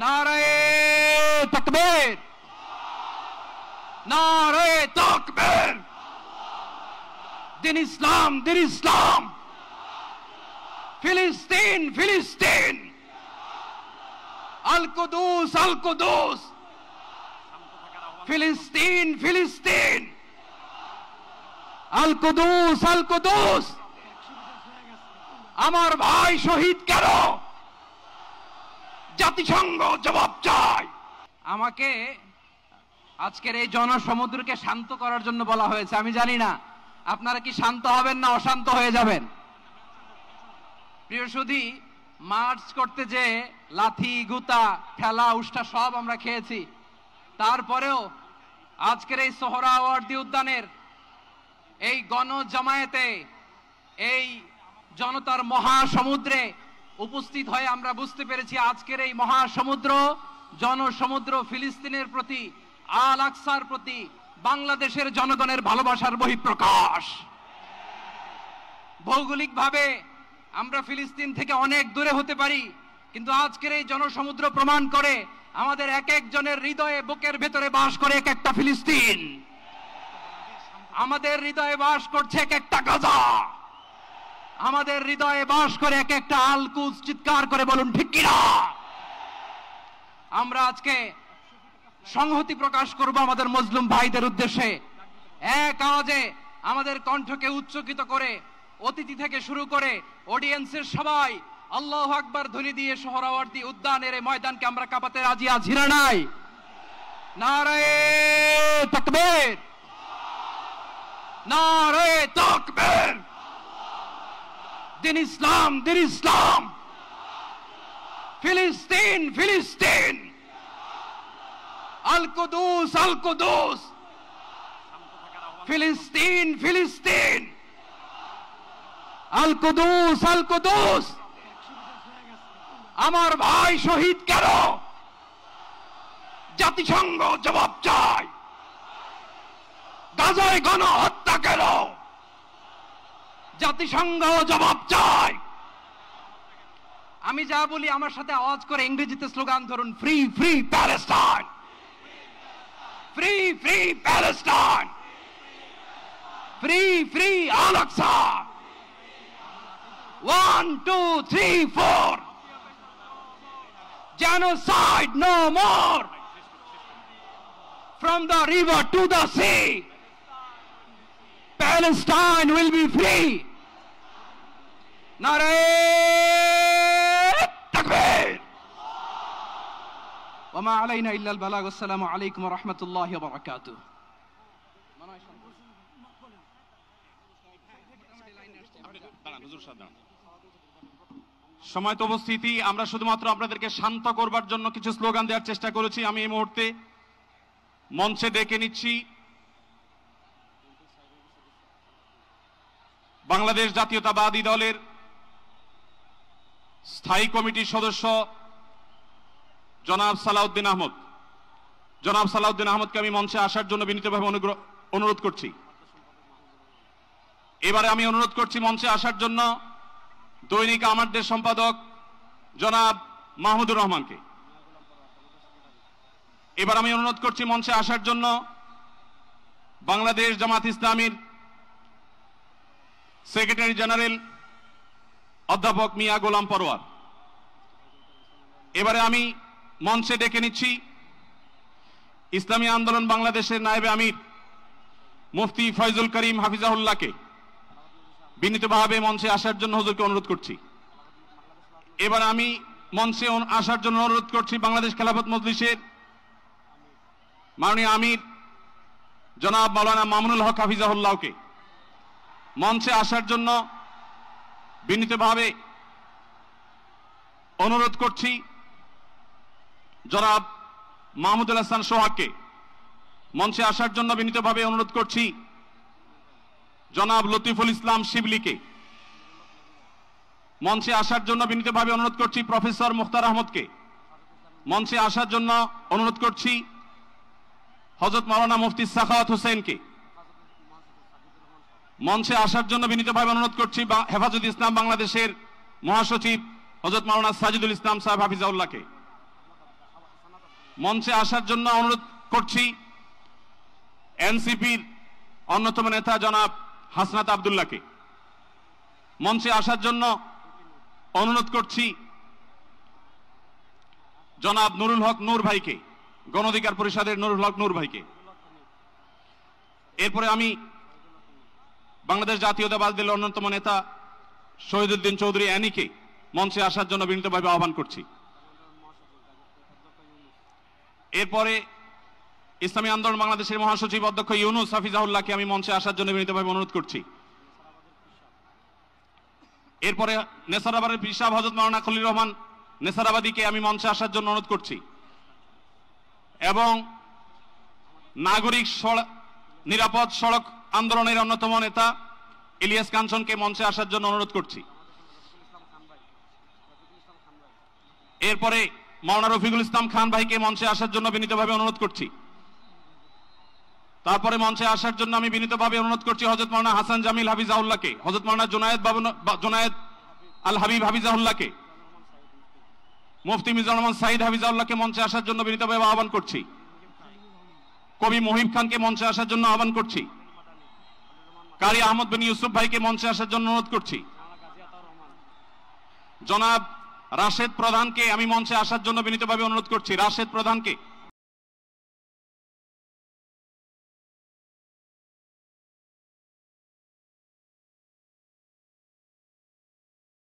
নারায়ে তাকবীর, নারায়ে তাকবীর। দিন ইসলাম, দিন ইসলাম। ফিলিস্তিন, ফিলিস্তিন। আল কুদুস, আল কুদুস। ফিলিস্তিন, ফিলিস্তিন। আল কুদুস, আল কুদুস। আমার ভাই শহীদ কেন? জাতিসংঘ জবাব চায়। আমাকে আজকের এই জনসমুদ্রকে শান্ত করার জন্য বলা হয়েছে। আমি জানি না আপনারা কি শান্ত হবেন না অশান্ত হয়ে যাবেন। প্রিয় সুধী, মার্চ করতে যে লাথি, গুতা, ঠেলা, উষ্টা সব আমরা খেয়েছি, তারপরেও আজকের এই সোহরাওয়ার্দী উদ্যানের এই গণজামায়াতে, এই জনতার মহাসমুদ্রে উপস্থিত হয়ে আমরা বুঝতে পেরেছি আজকের এই মহাসমুদ্র, জনসমুদ্র ফিলিস্তিনের প্রতি, আল আকসার প্রতি বাংলাদেশের জনগণের ভালোবাসার বহিঃপ্রকাশ। ভৌগোলিকভাবে আমরা ফিলিস্তিন থেকে অনেক দূরে হতে পারি, কিন্তু আজকের এই জনসমুদ্র প্রমাণ করে আমাদের এক একজনের হৃদয়ে, বুকের ভেতরে বাস করে এক একটা ফিলিস্তিন। আমাদের হৃদয়ে বাস করছে এক একটা গাজা। আমাদের হৃদয়ে বাস করে এক একটা আল কুদস। চিৎকার করে বলুন ঠিক কিনা। আমরা আজকে সংহতি প্রকাশ করব আমাদের মুসলিম ভাইদের উদ্দেশ্যে। এক আওয়াজে আমাদের কণ্ঠকে উচ্চকিত করে অতিথি থেকে শুরু করে অডিয়েন্সের সবাই আল্লাহু আকবার ধ্বনি দিয়ে সোহরাওয়ার্দী উদ্যানের এই ময়দানকে আমরা কাঁপাতে রাজি আছি না নাই? নারায়ে তাকবীর, নারায়ে তাকবীর। দিন ইসলাম, দিন ইসলাম। ফিলিস্তিন, ফিলিস্তিন। আল কুদুস, আল কুদুস। ফিলিস্তিন, ফিলিস্তিন। আল কুদুস, আল কুদুস। আমার ভাই শহীদ কেন? জাতিসংঘ জবাব চায়। গাজায় গণহত্যা কেন? জাতিসংঘ জবাব চায়। আমি যা বলি আমার সাথে আওয়াজ করে ইংরেজিতে স্লোগান ধরুন, free free Palestine, free free Palestine, free free Al Aqsa. 1 2 3 4 Genocide no more. From the river to the sea, Palestine will be free. Naraye takbir. Wa ma alayna illa al-balagh. Assalamu alaykum wa rahmatullahi wa barakatuh. সময়ত উপস্থিতি, আমরা শুধুমাত্র আপনাদেরকে শান্ত করবার জন্য কিছু slogan দেওয়ার চেষ্টা করেছি। আমি এই মুহূর্তে মঞ্চে ডেকে নিচ্ছি বাংলাদেশ জাতীয়তাবাদী দলের স্থায়ী কমিটির সদস্য জনাব সালাউদ্দিন আহমদ। জনাব সালাউদ্দিন আহমদকে আমি মঞ্চে আসার জন্য বিনীতভাবে অনুরোধ করছি। এবারে আমি অনুরোধ করছি মঞ্চে আসার জন্য দৈনিক আমার দেশ সম্পাদক জনাব মাহমুদুর রহমানকে। এবার আমি অনুরোধ করছি মঞ্চে আসার জন্য বাংলাদেশ জামাত ইসলামীর সেক্রেটারি জেনারেল অধ্যাপক মিয়া গোলাম পরোয়ার। এবারে আমি মঞ্চে ডেকে নিচ্ছি ইসলামী আন্দোলন বাংলাদেশের নায়েবে আমির মুফতি ফয়জুল করিম হাফিজাহুল্লাহকে বিনীতভাবে মঞ্চে আসার জন্য হুজুরকে অনুরোধ করছি। এবার আমি মঞ্চে আসার জন্য অনুরোধ করছি বাংলাদেশ খেলাফত মজলিসের মাননীয় আমির জনাব মাওলানা মামুনুল হক হাফিজাহুল্লাহকে মঞ্চে আসার জন্য বিনীতভাবে অনুরোধ করছি। জনাব মাহমুদুল হাসান সোহাগকে মঞ্চে আসার জন্য বিনীতভাবে অনুরোধ করছি। জনাব লতিফুল ইসলাম শিবলিকে মঞ্চে আসার জন্য বিনীতভাবে অনুরোধ করছি। প্রফেসর মুখতার আহমদকে মঞ্চে আসার জন্য অনুরোধ করছি। হযরত মাওলানা মুফতি সাখাওয়াত হোসেনকে মঞ্চে আসার জন্য বিনীতভাবে অনুরোধ করছি। হেফাজত ইসলাম বাংলাদেশের মহাসচিব হযরত মাওলানা সাজিদুল ইসলাম সাহেব হাফিজাউল্লাহকে মঞ্চে আসার জন্য অনুরোধ করছি এনসিপির অন্যতম নেতা জনাব হাসনাত আব্দুল্লাহকে। মঞ্চে আসার জন্য অনুরোধ করছি জনাব নুরুল হক নূর ভাইকে, গণ অধিকার পরিষদের নুরুল হক নূর ভাইকে। এরপরে আমি বাংলাদেশ জাতীয়তাবাদী দলের অন্যতম নেতা শহীদুদ্দিন চৌধুরী অ্যানিকে মঞ্চে আসার জন্য বিনীতভাবে আহ্বান করছি। এরপরে ইসলামী আন্দোলন বাংলাদেশের মহাসচিব অধ্যক্ষ ইউনুস হাফিজাহুল্লাহকে আমি মঞ্চে আসার জন্য বিনীতভাবে অনুরোধ করছি। এরপরে নেসারাবাদের পীর সাহেব হযরত মাওলানা খলিল রহমান নেসারাবাদীকে আমি মঞ্চে আসার জন্য অনুরোধ করছি এবং নাগরিক নিরাপদ সড়ক আন্দোলনের অন্যতম নেতা ইলিয়াস কাঞ্চনকে মঞ্চে আসার জন্য অনুরোধ করছি। এরপরে মাওলানা রফিকুল ইসলাম খান ভাইকে মঞ্চে আসার জন্য বিনীতভাবে অনুরোধ করছি। তারপরে মঞ্চে আসার জন্য আমি বিনীতভাবে অনুরোধ করছি হযরত মাওলানা হাসান জামিল হাফিজাহুল্লাহকে, হযরত মাওলানা জুনায়েদ আল হাবিব হাফিজাহুল্লাহকে, মুফতি মিজানুর রহমান সাঈদ হাফিজাহুল্লাহকে মঞ্চে আসার জন্য বিনীতভাবে আহ্বান করছি। কবি মহিব খানকে মঞ্চে আসার জন্য আহ্বান করছি। কারি আহমদ বিন ইউসুফ ভাইকে মঞ্চে আসার জন্য অনুরোধ করছি। জনাব রাশেদ প্রধানকে আমি মঞ্চে আসার জন্য বিনীতভাবে অনুরোধ করছি। রাশেদ প্রধানকে